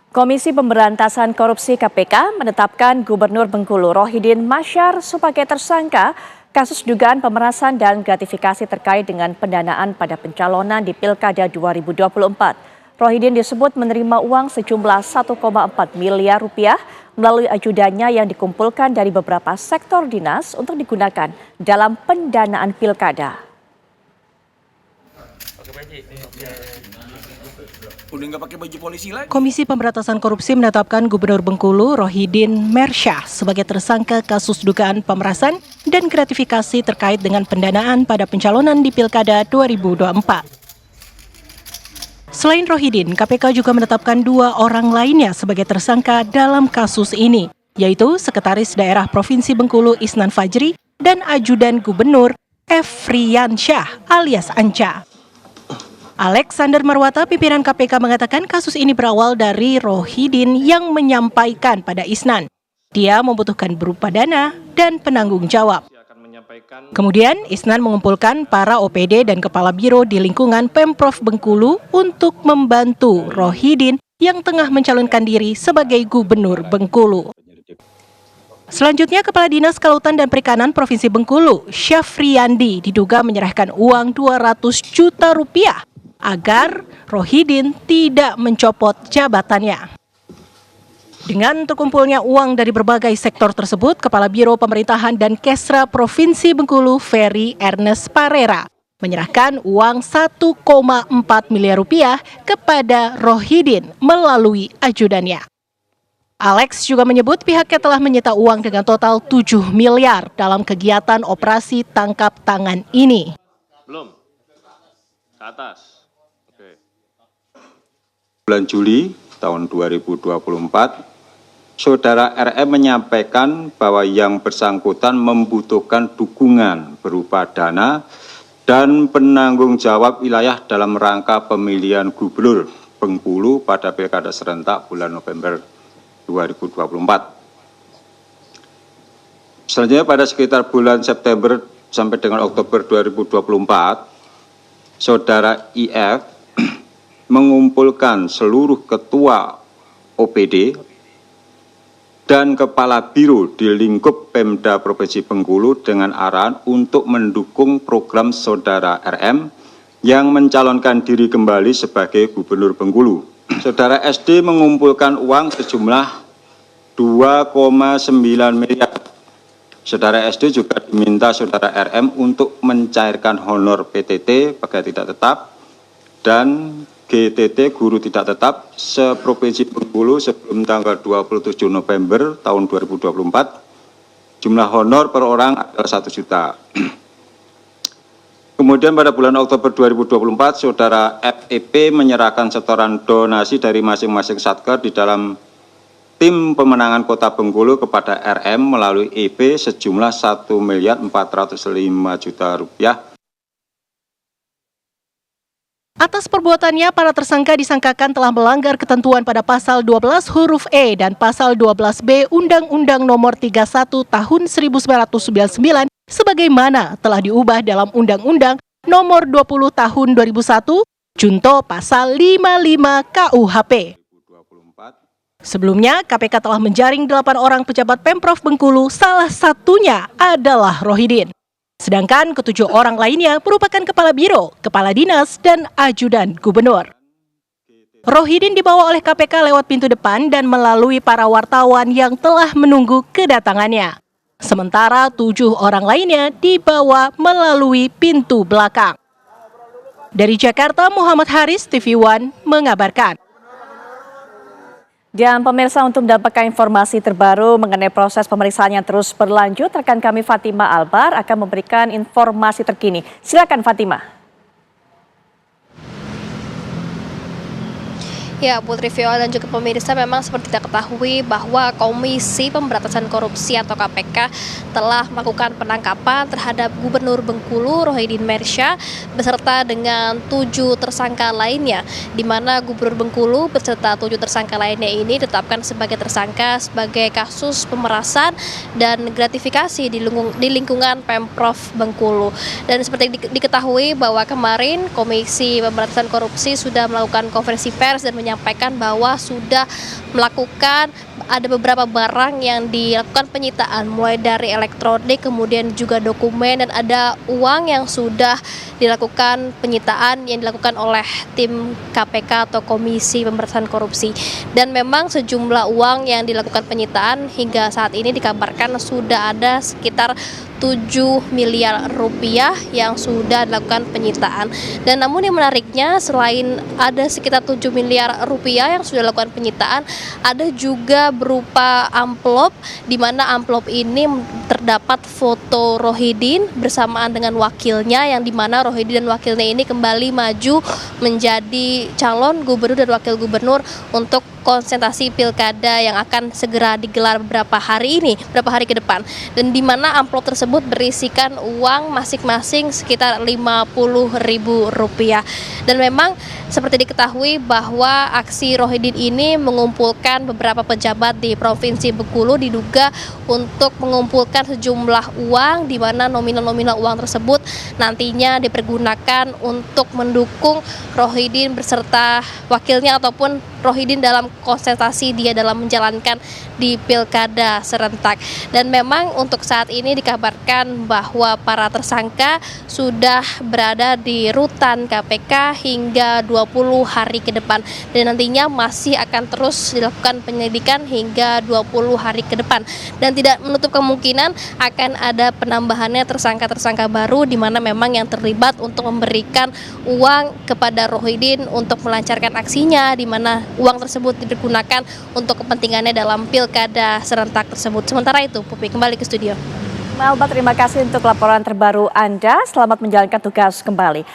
Komisi Pemberantasan Korupsi KPK menetapkan Gubernur Bengkulu Rohidin Masyar sebagai tersangka kasus dugaan pemerasan dan gratifikasi terkait dengan pendanaan pada pencalonan di Pilkada 2024. Rohidin disebut menerima uang sejumlah 1,4 miliar rupiah melalui ajudannya yang dikumpulkan dari beberapa sektor dinas untuk digunakan dalam pendanaan pilkada. Komisi Pemberantasan Korupsi menetapkan Gubernur Bengkulu Rohidin Masyar sebagai tersangka kasus dugaan pemerasan dan gratifikasi terkait dengan pendanaan pada pencalonan di Pilkada 2024. Selain Rohidin, KPK juga menetapkan 2 orang lainnya sebagai tersangka dalam kasus ini, yaitu Sekretaris Daerah Provinsi Bengkulu Isnan Fajri dan Ajudan Gubernur Efriansyah alias Anca. Alexander Marwata, pimpinan KPK mengatakan kasus ini berawal dari Rohidin yang menyampaikan pada Isnan. Dia membutuhkan berupa dana dan penanggung jawab. Kemudian Isnan mengumpulkan para OPD dan kepala biro di lingkungan Pemprov Bengkulu untuk membantu Rohidin yang tengah mencalonkan diri sebagai Gubernur Bengkulu. Selanjutnya, Kepala Dinas Kelautan dan Perikanan Provinsi Bengkulu, Syafriandi, diduga menyerahkan uang 200 juta rupiah agar Rohidin tidak mencopot jabatannya. Dengan terkumpulnya uang dari berbagai sektor tersebut, Kepala Biro Pemerintahan dan Kesra Provinsi Bengkulu, Ferry Ernest Parera, menyerahkan uang 1,4 miliar rupiah kepada Rohidin melalui ajudannya. Alex juga menyebut pihaknya telah menyita uang dengan total 7 miliar dalam kegiatan operasi tangkap tangan ini. Belum. Ke atas. Oke. Bulan Juli tahun 2024, Saudara RM menyampaikan bahwa yang bersangkutan membutuhkan dukungan berupa dana dan penanggung jawab wilayah dalam rangka pemilihan Gubernur Bengkulu pada Pilkada serentak bulan November 2024. Selanjutnya pada sekitar bulan September sampai dengan Oktober 2024, Saudara IF mengumpulkan seluruh ketua OPD dan kepala biro di lingkup Pemda Provinsi Bengkulu dengan arahan untuk mendukung program Saudara RM yang mencalonkan diri kembali sebagai Gubernur Bengkulu. Saudara SD mengumpulkan uang sejumlah 2,9 miliar. Saudara SD juga diminta Saudara RM untuk mencairkan honor PTT pegawai tidak tetap dan GTT guru tidak tetap seprovinsi Bengkulu sebelum tanggal 27 November tahun 2024. Jumlah honor per orang adalah 1 juta. Kemudian pada bulan Oktober 2024, Saudara FEP menyerahkan setoran donasi dari masing-masing satker di dalam tim pemenangan Kota Bengkulu kepada RM melalui EP sejumlah 1.405.000.000 rupiah. Atas perbuatannya, para tersangka disangkakan telah melanggar ketentuan pada pasal 12 huruf E dan pasal 12B Undang-Undang Nomor 31 Tahun 1999 sebagaimana telah diubah dalam Undang-Undang Nomor 20 Tahun 2001 Junto Pasal 55 KUHP. Sebelumnya, KPK telah menjaring 8 orang pejabat Pemprov Bengkulu, salah satunya adalah Rohidin. Sedangkan ke-7 orang lainnya merupakan kepala biro, kepala dinas, dan ajudan gubernur. Rohidin dibawa oleh KPK lewat pintu depan dan melalui para wartawan yang telah menunggu kedatangannya. Sementara 7 orang lainnya dibawa melalui pintu belakang. Dari Jakarta, Muhammad Haris, TV One, mengabarkan. Dan pemirsa, untuk mendapatkan informasi terbaru mengenai proses pemeriksaan yang terus berlanjut, rekan kami Fatima Albar akan memberikan informasi terkini. Silakan Fatima. Ya, Putri Viola dan juga pemirsa, memang seperti kita ketahui bahwa Komisi Pemberantasan Korupsi atau KPK telah melakukan penangkapan terhadap Gubernur Bengkulu Rohidin Masyar beserta dengan 7 tersangka lainnya, di mana Gubernur Bengkulu beserta 7 tersangka lainnya ini ditetapkan sebagai tersangka sebagai kasus pemerasan dan gratifikasi di lingkungan Pemprov Bengkulu. Dan seperti diketahui bahwa kemarin Komisi Pemberantasan Korupsi sudah melakukan konferensi pers dan menyampaikan bahwa sudah melakukan ada beberapa barang yang dilakukan penyitaan, mulai dari elektronik, kemudian juga dokumen, dan ada uang yang sudah dilakukan penyitaan yang dilakukan oleh tim KPK atau Komisi Pemberantasan Korupsi. Dan memang sejumlah uang yang dilakukan penyitaan hingga saat ini dikabarkan sudah ada sekitar 7 miliar rupiah yang sudah dilakukan penyitaan. Dan namun yang menariknya, selain ada sekitar 7 miliar rupiah yang sudah dilakukan penyitaan, ada juga berupa amplop, di mana amplop ini terdapat foto Rohidin bersamaan dengan wakilnya, yang di mana Rohidin dan wakilnya ini kembali maju menjadi calon gubernur dan wakil gubernur untuk konsentrasi pilkada yang akan segera digelar beberapa hari ke depan. Dan di mana amplop tersebut berisikan uang masing-masing sekitar Rp50.000. Dan memang seperti diketahui bahwa aksi Rohidin ini mengumpulkan beberapa pejabat di Provinsi Bengkulu, diduga untuk mengumpulkan sejumlah uang, di mana nominal-nominal uang tersebut nantinya dipergunakan untuk mendukung Rohidin beserta wakilnya ataupun Rohidin dalam konsentrasi dia dalam menjalankan di pilkada serentak. Dan memang untuk saat ini dikabarkan bahwa para tersangka sudah berada di rutan KPK hingga 20 hari ke depan, dan nantinya masih akan terus dilakukan penyelidikan hingga 20 hari ke depan, dan tidak menutup kemungkinan akan ada penambahannya tersangka-tersangka baru, di mana memang yang terlibat untuk memberikan uang kepada Rohidin untuk melancarkan aksinya, di mana uang tersebut digunakan untuk kepentingannya dalam pilkada serentak tersebut. Sementara itu, Pupi, kembali ke studio. Melba, terima kasih untuk laporan terbaru Anda. Selamat menjalankan tugas kembali.